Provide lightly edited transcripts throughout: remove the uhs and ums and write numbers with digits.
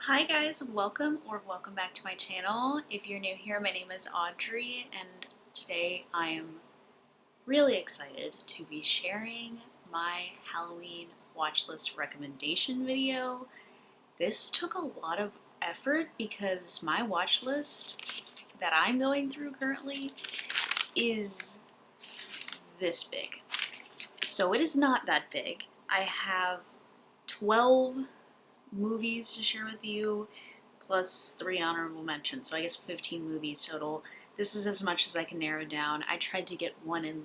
Hi guys, welcome back to my channel. If you're new here, my name is Audrey and today I am really excited to be sharing my Halloween watch list recommendation video. This took a lot of effort because my watch list that I'm going through currently is this big. So it is not that big. I have 12 movies to share with you, plus 3 honorable mentions, so I guess 15 movies total. This is as much as I can narrow down. I tried to get one in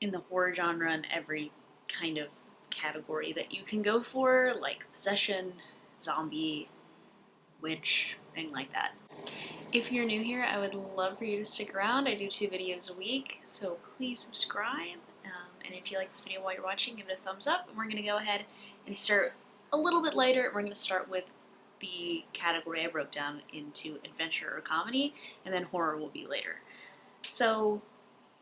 the horror genre and every kind of category that you can go for, like possession, zombie, witch, thing like that. If you're new here, I would love for you to stick around. I do 2 videos a week, so please subscribe. And if you like this video while you're watching, give it a thumbs up. And we're going to go ahead and start a little bit later. We're going to start with the category I broke down into adventure or comedy, and then horror will be later. So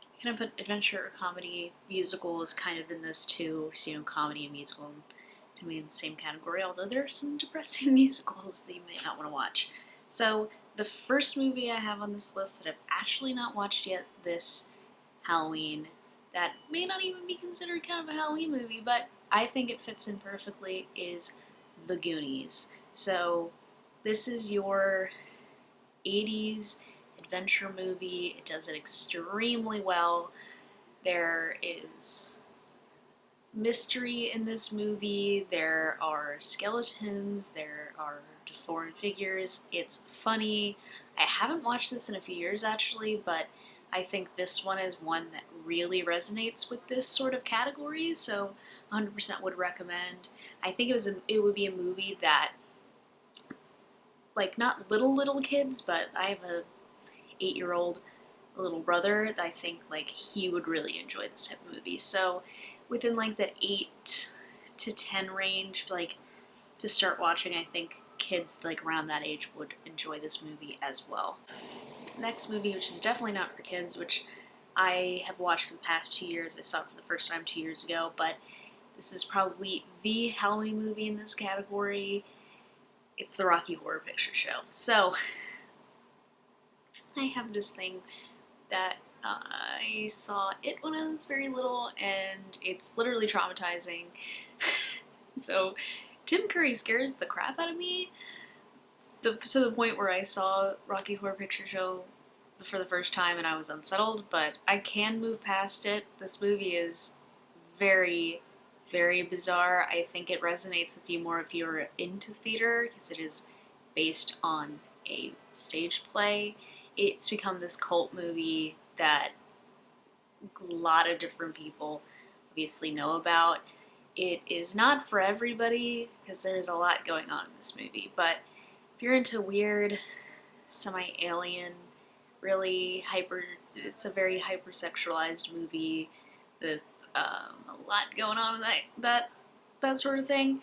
I'm going to put adventure or comedy. Musical is kind of in this too, so comedy and musical to me in the same category, although there are some depressing musicals that you may not want to watch. So the first movie I have on this list that I've actually not watched yet this Halloween, that may not even be considered kind of a Halloween movie, but I think it fits in perfectly, is The Goonies. So this is your 80s adventure movie. It does it extremely well. There is mystery in this movie. There are skeletons. There are foreign figures. It's funny. I haven't watched this in a few years actually, but I think this one is one that really resonates with this sort of category, so 100% would recommend. I think it would be a movie that, like, not little kids, but I have a 8-year-old little brother that I think he would really enjoy this type of movie. So within that 8 to 10 range, to start watching, I think kids around that age would enjoy this movie as well. Next movie, which is definitely not for kids, which I have watched for the past 2 years. I saw it for the first time 2 years ago, but this is probably the Halloween movie in this category. It's the Rocky Horror Picture Show. So I have this thing that I saw it when I was very little, and it's literally traumatizing. So Tim Curry scares the crap out of me, to the point where I saw Rocky Horror Picture Show for the first time and I was unsettled, but I can move past it. This movie is very, very bizarre. I think it resonates with you more if you're into theater, because it is based on a stage play. It's become this cult movie that a lot of different people obviously know about. It is not for everybody, because there's a lot going on in this movie, but if you're into weird, semi-alien, it's a very hypersexualized movie with a lot going on in that sort of thing.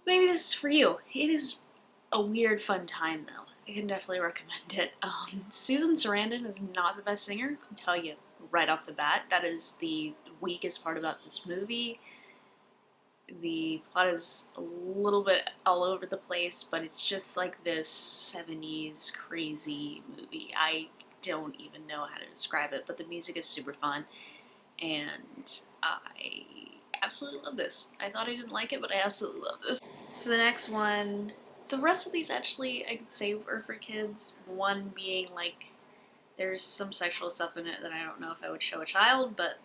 Maybe this is for you. It is a weird, fun time though. I can definitely recommend it. Susan Sarandon is not the best singer, I can tell you right off the bat. That is the weakest part about this movie. The plot is a little bit all over the place, but it's just this 70s crazy movie. I don't even know how to describe it, but the music is super fun, and I absolutely love this. I thought I didn't like it, but I absolutely love this. So the next one, the rest of these actually I could say are for kids. One being there's some sexual stuff in it that I don't know if I would show a child, but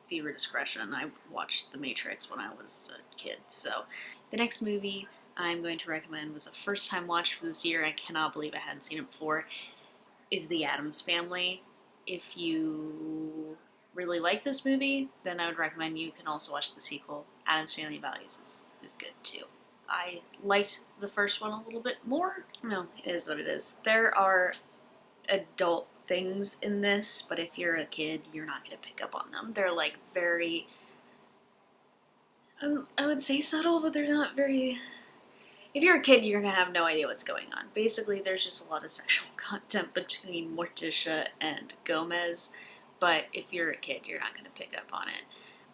viewer discretion. I watched The Matrix when I was a kid, so. The next movie I'm going to recommend was a first time watch for this year. I cannot believe I hadn't seen it before, is The Addams Family. If you really like this movie, then I would recommend you can also watch the sequel. Addams Family Values is good too. I liked the first one a little bit more. No, it is what it is. There are adult things in this, but if you're a kid, you're not going to pick up on them. They're very, I would say subtle, but they're not very. If you're a kid, you're going to have no idea what's going on. Basically, there's just a lot of sexual content between Morticia and Gomez, but if you're a kid, you're not going to pick up on it.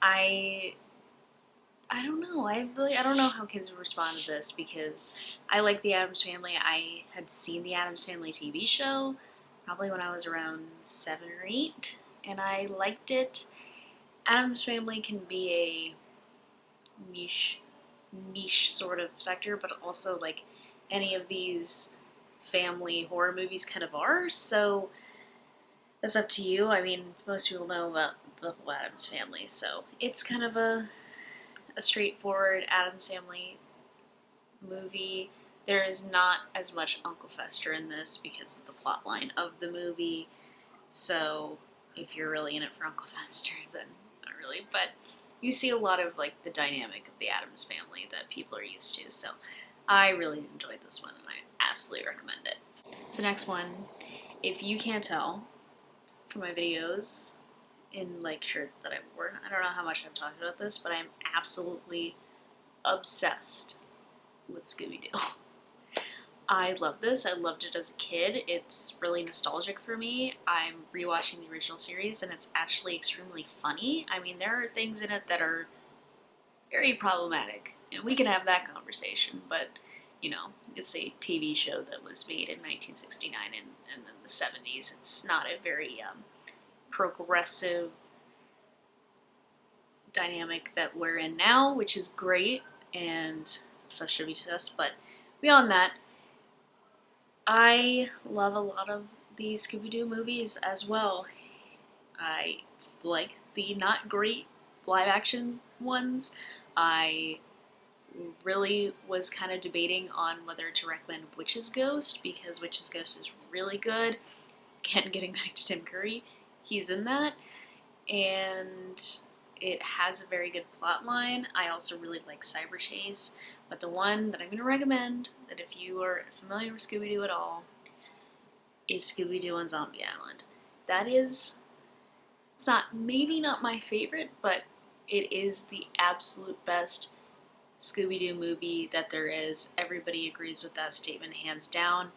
I I don't know. I don't know how kids would respond to this because I like the Addams Family. I had seen the Addams Family TV show probably when I was around 7 or 8, and I liked it. Addams Family can be a niche sort of sector, but also like any of these family horror movies kind of are. So that's up to you. I mean, most people know about the whole Addams Family, so it's kind of a straightforward Addams Family movie. There is not as much Uncle Fester in this because of the plot line of the movie. So if you're really in it for Uncle Fester, then not really. But you see a lot of like the dynamic of the Addams Family that people are used to. So I really enjoyed this one, and I absolutely recommend it. So next one, if you can't tell from my videos in like shirt that I wore, I don't know how much I've talked about this, but I'm absolutely obsessed with Scooby-Doo. I love this. I loved it as a kid. It's really nostalgic for me. I'm rewatching the original series, and it's actually extremely funny. I mean, there are things in it that are very problematic, and we can have that conversation, but, you know, it's a TV show that was made in 1969 and then the 70s. It's not a very progressive dynamic that we're in now, which is great, and stuff should be discussed, but beyond that, I love a lot of the Scooby-Doo movies as well. I like the not great live-action ones. I really was kind of debating on whether to recommend Witch's Ghost, because Witch's Ghost is really good. Again, getting back to Tim Curry, he's in that, and it has a very good plot line. I also really like Cyber Chase, but the one that I'm going to recommend, that if you are familiar with Scooby-Doo at all, is Scooby-Doo on Zombie Island. That is, it's not, maybe not my favorite, but it is the absolute best Scooby-Doo movie that there is. Everybody agrees with that statement, hands down.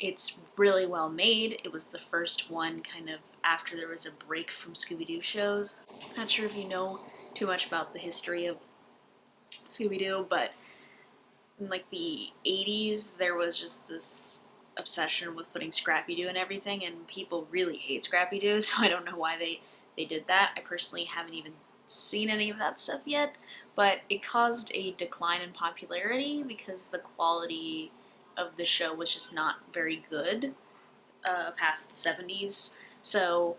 It's really well made. It was the first one kind of after there was a break from Scooby-Doo shows. Not sure if you know too much about the history of Scooby-Doo, but in like the 80s there was just this obsession with putting Scrappy-Doo and everything, and people really hate Scrappy-Doo, so I don't know why they did that. I personally haven't even seen any of that stuff yet, but it caused a decline in popularity because the quality of the show was just not very good past the 70s. So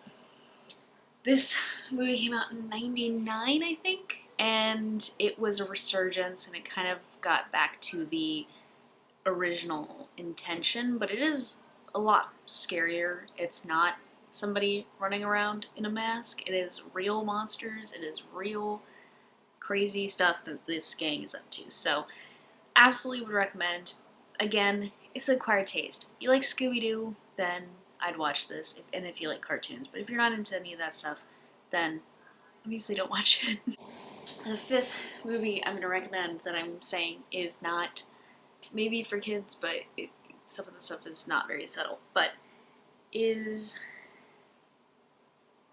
this movie came out in 99, I think, and it was a resurgence, and it kind of got back to the original intention, but it is a lot scarier. It's not somebody running around in a mask. It is real monsters. It is real crazy stuff that this gang is up to. So absolutely would recommend. Again, it's an acquired taste. If you like Scooby-Doo, then I'd watch this, and if you like cartoons. But if you're not into any of that stuff, then obviously don't watch it. The fifth movie I'm going to recommend that I'm saying is not maybe for kids, but some of the stuff is not very subtle, but is,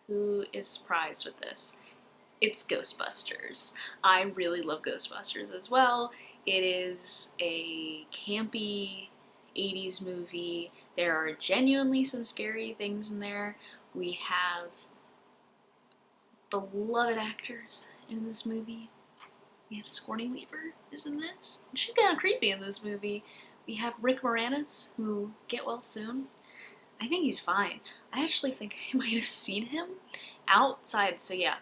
who is surprised with this? It's Ghostbusters. I really love Ghostbusters as well. It is a campy 80s movie. There are genuinely some scary things in there. We have beloved actors in this movie. We have Sigourney Weaver is in this. She's kind of creepy in this movie. We have Rick Moranis, who, get well soon. I think he's fine. I actually think I might have seen him outside, so yeah.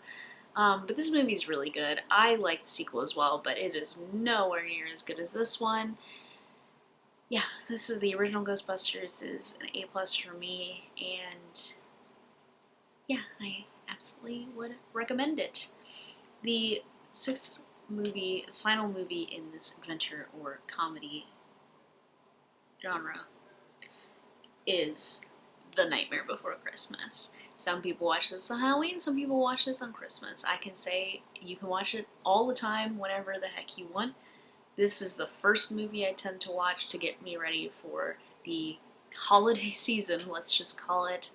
But this movie's really good. I like the sequel as well, but it is nowhere near as good as this one. Yeah, this is the original Ghostbusters, is an A+ for me, and yeah, I absolutely would recommend it. The sixth movie, final movie in this adventure or comedy genre is The Nightmare Before Christmas. Some people watch this on Halloween, some people watch this on Christmas. I can say you can watch it all the time, whenever the heck you want. This is the first movie I tend to watch to get me ready for the holiday season, let's just call it.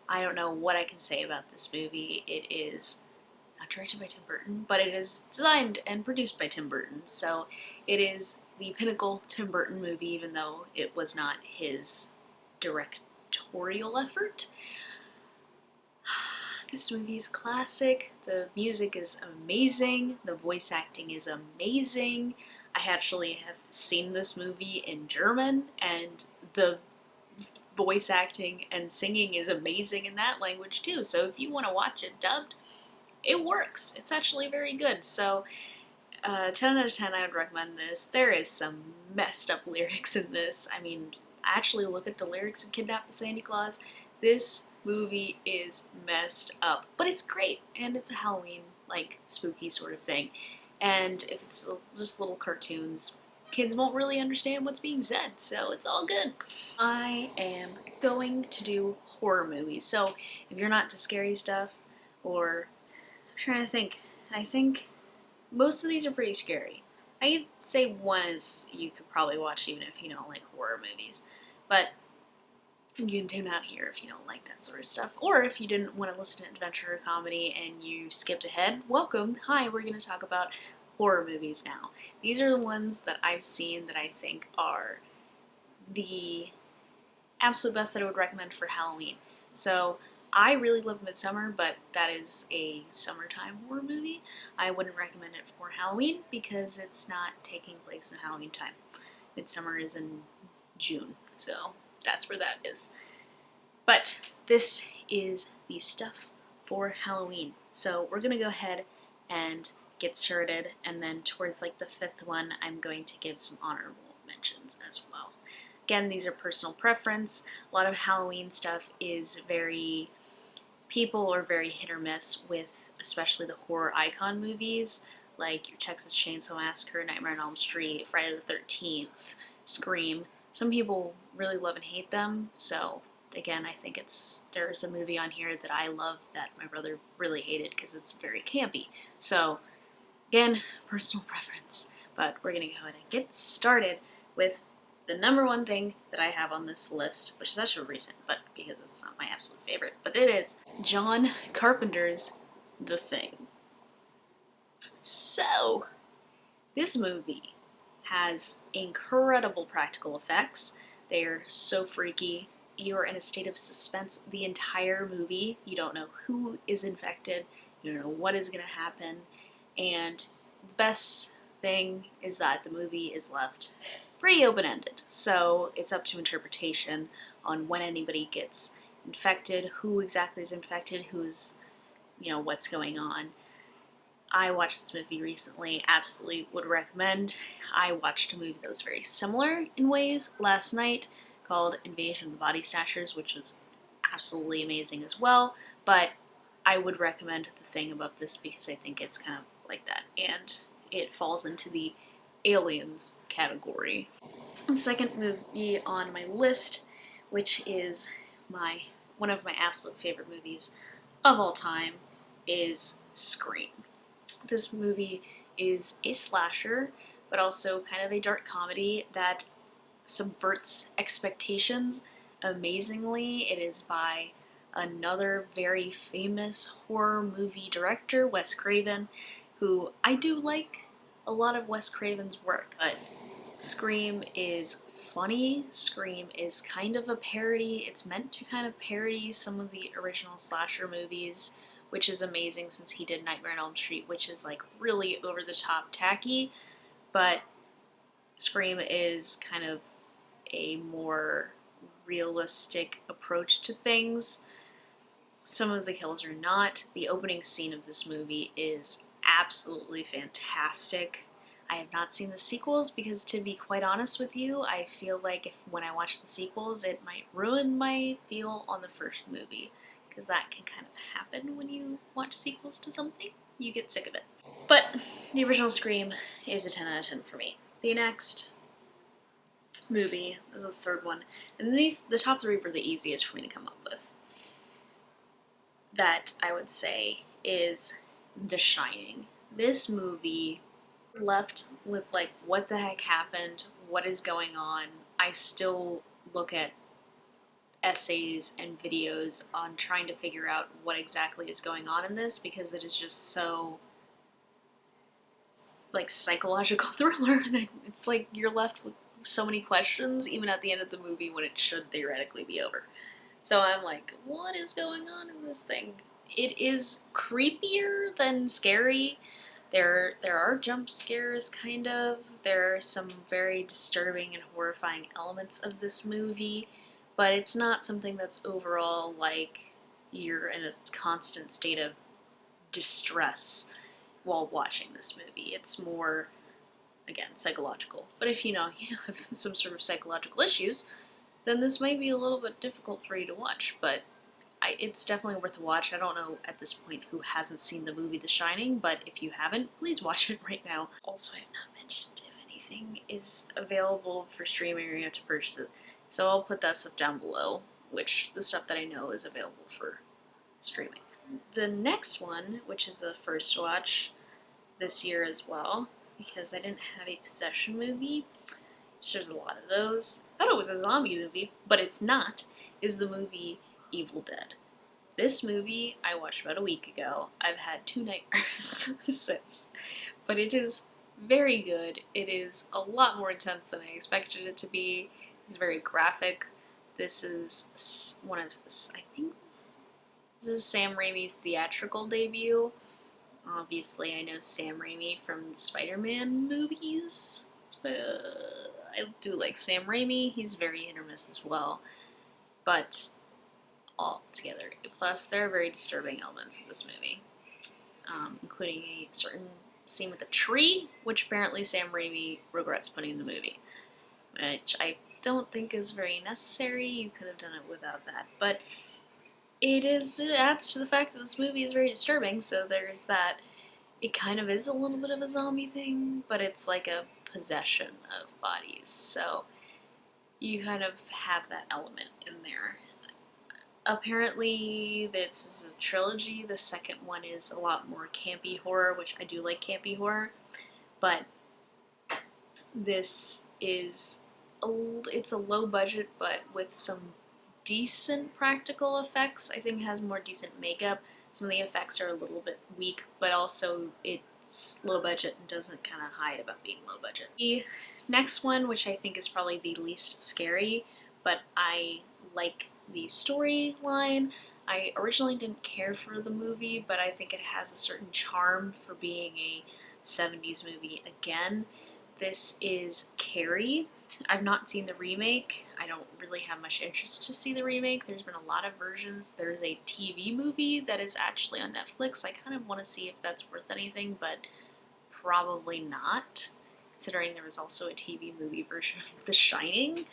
I don't know what I can say about this movie. It is a not directed by Tim Burton, but it is designed and produced by Tim Burton, so it is the pinnacle Tim Burton movie, even though it was not his directorial effort. This movie is classic, the music is amazing, the voice acting is amazing. I actually have seen this movie in German, and the voice acting and singing is amazing in that language too, so if you want to watch it dubbed, it works. It's actually very good. So 10 out of 10, I would recommend this. There is some messed up lyrics in this. I mean, actually look at the lyrics of Kidnap the Sandy Claus. This movie is messed up, but it's great, and it's a Halloween, like, spooky sort of thing. And if it's just little cartoons, kids won't really understand what's being said, so it's all good. I am going to do horror movies, so if you're not into scary stuff, or I'm trying to think, I think most of these are pretty scary. I'd say one is you could probably watch even if you don't like horror movies, but you can tune out here if you don't like that sort of stuff. Or if you didn't want to listen to adventure or comedy and you skipped ahead, welcome. Hi, we're going to talk about horror movies now. These are the ones that I've seen that I think are the absolute best that I would recommend for Halloween. So I really love Midsummer, but that is a summertime horror movie. I wouldn't recommend it for Halloween because it's not taking place in Halloween time. Midsummer is in June, so that's where that is. But this is the stuff for Halloween. So we're gonna go ahead and get started, and then towards like the fifth one, I'm going to give some honorable mentions as well. Again, these are personal preference. A lot of Halloween stuff is very, people are very hit or miss with, especially the horror icon movies, like your Texas Chainsaw Massacre, Nightmare on Elm Street, Friday the 13th, Scream. Some people really love and hate them, so again, I think there's a movie on here that I love that my brother really hated because it's very campy. So again, personal preference, but we're gonna go ahead and get started with the number one thing that I have on this list, which is actually recent, but because it's not my absolute favorite, but it is John Carpenter's The Thing. So, this movie has incredible practical effects. They're so freaky. You're in a state of suspense the entire movie. You don't know who is infected. You don't know what is going to happen. And the best thing is that the movie is left pretty open-ended. So it's up to interpretation on when anybody gets infected, who exactly is infected, who's, what's going on. I watched this movie recently, absolutely would recommend. I watched a movie that was very similar in ways last night called Invasion of the Body Snatchers, which was absolutely amazing as well, but I would recommend The Thing above this because I think it's kind of like that, and it falls into the Aliens category. The second movie on my list, which is one of my absolute favorite movies of all time, is Scream. This movie is a slasher, but also kind of a dark comedy that subverts expectations amazingly. It is by another very famous horror movie director, Wes Craven, who I do like a lot of Wes Craven's work, but Scream is funny. Scream is kind of a parody. It's meant to kind of parody some of the original slasher movies, which is amazing since he did Nightmare on Elm Street, which is like really over the top tacky, but Scream is kind of a more realistic approach to things. Some of the kills are not. The opening scene of this movie is absolutely fantastic. I have not seen the sequels because, to be quite honest with you, I feel like when I watch the sequels, it might ruin my feel on the first movie, because that can kind of happen when you watch sequels to something. You get sick of it. But the original Scream is a 10 out of 10 for me. The next movie is the third one, and the top three were the easiest for me to come up with. That, I would say, is The Shining. This movie left with like, what the heck happened? What is going on? I still look at essays and videos on trying to figure out what exactly is going on in this, because it is just so, like, psychological thriller that it's like you're left with so many questions even at the end of the movie when it should theoretically be over. So I'm like, what is going on in this thing? It is creepier than scary. There are jump scares, kind of. There are some very disturbing and horrifying elements of this movie, but it's not something that's overall like you're in a constant state of distress while watching this movie. It's more, again, psychological. But if you have some sort of psychological issues, then this might be a little bit difficult for you to watch, but it's definitely worth a watch. I don't know at this point who hasn't seen the movie The Shining, but if you haven't, please watch it right now. Also, I have not mentioned if anything is available for streaming or you have to purchase it, so I'll put that stuff down below, which the stuff that I know is available for streaming. The next one, which is a first watch this year as well, because I didn't have a possession movie, which there's a lot of those. I thought it was a zombie movie, but it's not, is the movie Evil Dead. This movie I watched about a week ago. I've had 2 nightmares since, but it is very good. It is a lot more intense than I expected it to be. It's very graphic. This is one of, I think this is Sam Raimi's theatrical debut. Obviously, I know Sam Raimi from the Spider-Man movies. I do like Sam Raimi. He's very hit or miss as well. But all together. Plus, there are very disturbing elements of this movie, including a certain scene with a tree, which apparently Sam Raimi regrets putting in the movie, which I don't think is very necessary. You could have done it without that. But it adds to the fact that this movie is very disturbing, so there's that. It kind of is a little bit of a zombie thing, but it's like a possession of bodies, so you kind of have that element in there. Apparently, this is a trilogy. The second one is a lot more campy horror, which I do like campy horror, but this is it's a low budget, but with some decent practical effects. I think it has more decent makeup. Some of the effects are a little bit weak, but also it's low budget and doesn't kind of hide about being low budget. The next one, which I think is probably the least scary, but I like the storyline. I originally didn't care for the movie, but I think it has a certain charm for being a 70s movie again. This is Carrie. I've not seen the remake. I don't really have much interest to see the remake. There's been a lot of versions. There's a TV movie that is actually on Netflix. I kind of want to see if that's worth anything, but probably not, considering there was also a TV movie version of The Shining,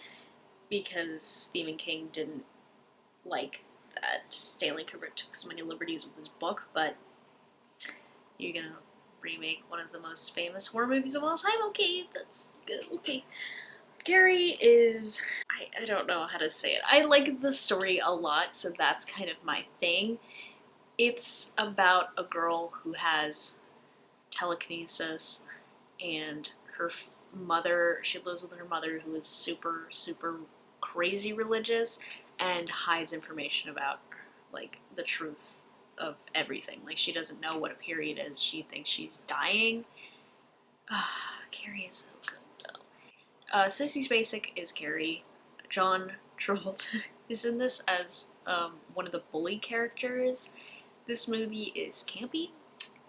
because Stephen King didn't like that Stanley Kubrick took so many liberties with his book, but you're gonna remake one of the most famous horror movies of all time? Okay, that's good, okay. Carrie is, I don't know how to say it. I like the story a lot, so that's kind of my thing. It's about a girl who has telekinesis, and her mother, she lives with her mother who is super, super crazy religious and hides information about, like, the truth of everything. Like, she doesn't know what a period is. She thinks she's dying. Carrie is so good, though. Sissy Spacek is Carrie. John Travolta is in this as one of the bully characters. This movie is campy.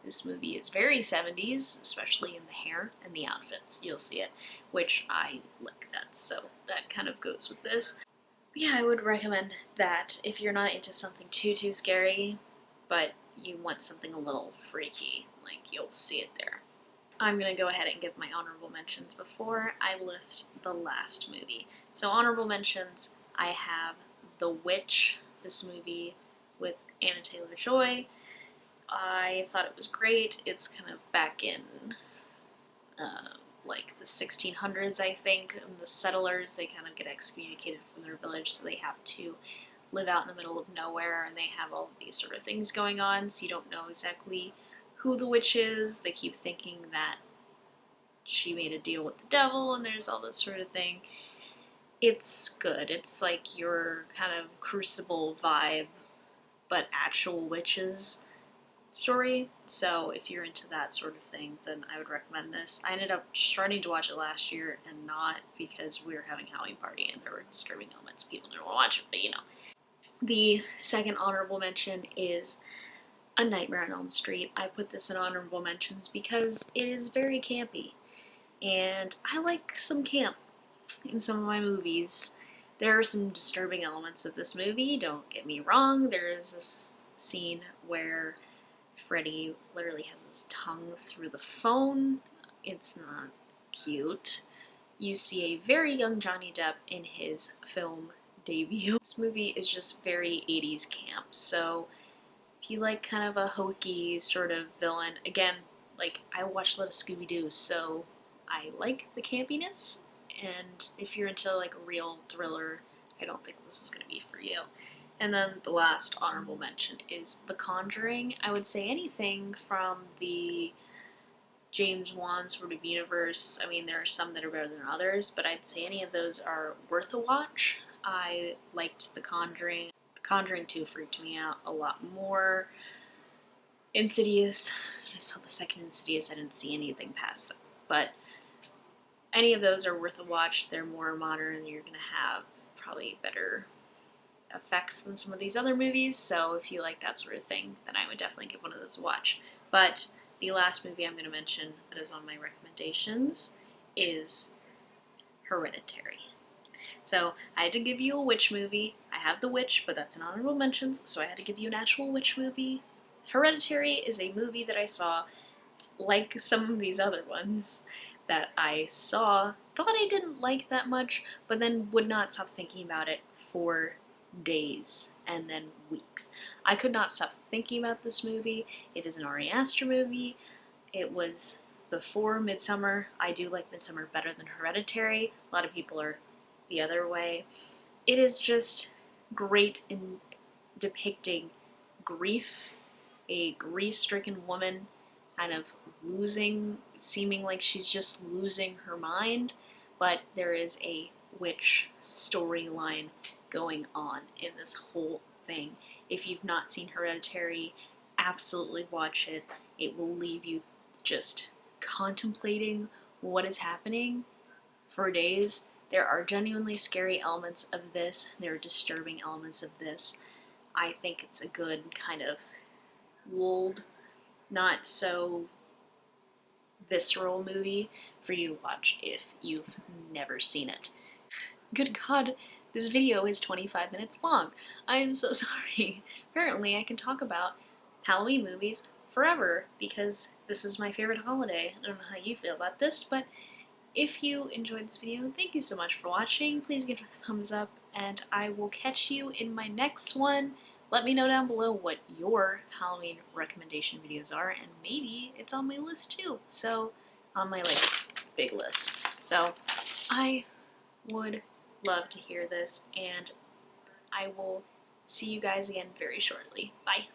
This movie is very 70s, especially in the hair and the outfits. You'll see it, which I like that, so that kind of goes with this. Yeah, I would recommend that if you're not into something too scary, but you want something a little freaky, like, you'll see it there. I'm going to go ahead and give my honorable mentions before I list the last movie. So honorable mentions, I have The Witch, this movie with Anna Taylor-Joy. I thought it was great. It's kind of back in like the 1600s, I think, and the settlers, they kind of get excommunicated from their village, so they have to live out in the middle of nowhere, and they have all of these sort of things going on, so you don't know exactly who the witch is. They keep thinking that she made a deal with the devil, and there's all this sort of thing. It's good. It's like your kind of Crucible vibe, but actual witches story. So if you're into that sort of thing, then I would recommend this. I ended up starting to watch it last year and not because we were having a Halloween party and there were disturbing elements. People didn't want to watch it, but you know. The second honorable mention is A Nightmare on Elm Street. I put this in honorable mentions because it is very campy. And I like some camp in some of my movies. There are some disturbing elements of this movie, don't get me wrong. There is this scene where Freddy literally has his tongue through the phone. It's not cute. You see a very young Johnny Depp in his film debut. This movie is just very 80s camp, so if you like kind of a hokey sort of villain, again, like I watched a lot of Scooby-Doo, so I like the campiness, and if you're into like a real thriller, I don't think this is going to be for you. And then the last honorable mention is The Conjuring. I would say anything from the James Wan sort of universe. I mean, there are some that are better than others, but I'd say any of those are worth a watch. I liked The Conjuring. The Conjuring 2 freaked me out a lot more. Insidious, I saw the second Insidious, I didn't see anything past that. But any of those are worth a watch. They're more modern, you're going to have probably better effects than some of these other movies, so if you like that sort of thing, then I would definitely give one of those a watch. But the last movie I'm going to mention that is on my recommendations is Hereditary. So I had to give you a witch movie. I have The Witch, but that's an honorable mentions, so I had to give you an actual witch movie. Hereditary is a movie that I saw, like some of these other ones, that I saw, thought I didn't like that much, but then would not stop thinking about it for days and then weeks. I could not stop thinking about this movie. It is an Ari Aster movie. It was before Midsummer. I do like Midsummer better than Hereditary. A lot of people are the other way. It is just great in depicting grief, a grief-stricken woman kind of seeming like she's just losing her mind, but there is a witch storyline going on in this whole thing. If you've not seen Hereditary, absolutely watch it. It will leave you just contemplating what is happening for days. There are genuinely scary elements of this. There are disturbing elements of this. I think it's a good kind of lulled, not so visceral movie for you to watch if you've never seen it. Good God, this video is 25 minutes long. I am so sorry. Apparently I can talk about Halloween movies forever because this is my favorite holiday. I don't know how you feel about this, but if you enjoyed this video, thank you so much for watching. Please give it a thumbs up, and I will catch you in my next one. Let me know down below what your Halloween recommendation videos are, and maybe it's on my list too. So, on my like big list. So, I would love to hear this, and I will see you guys again very shortly. Bye.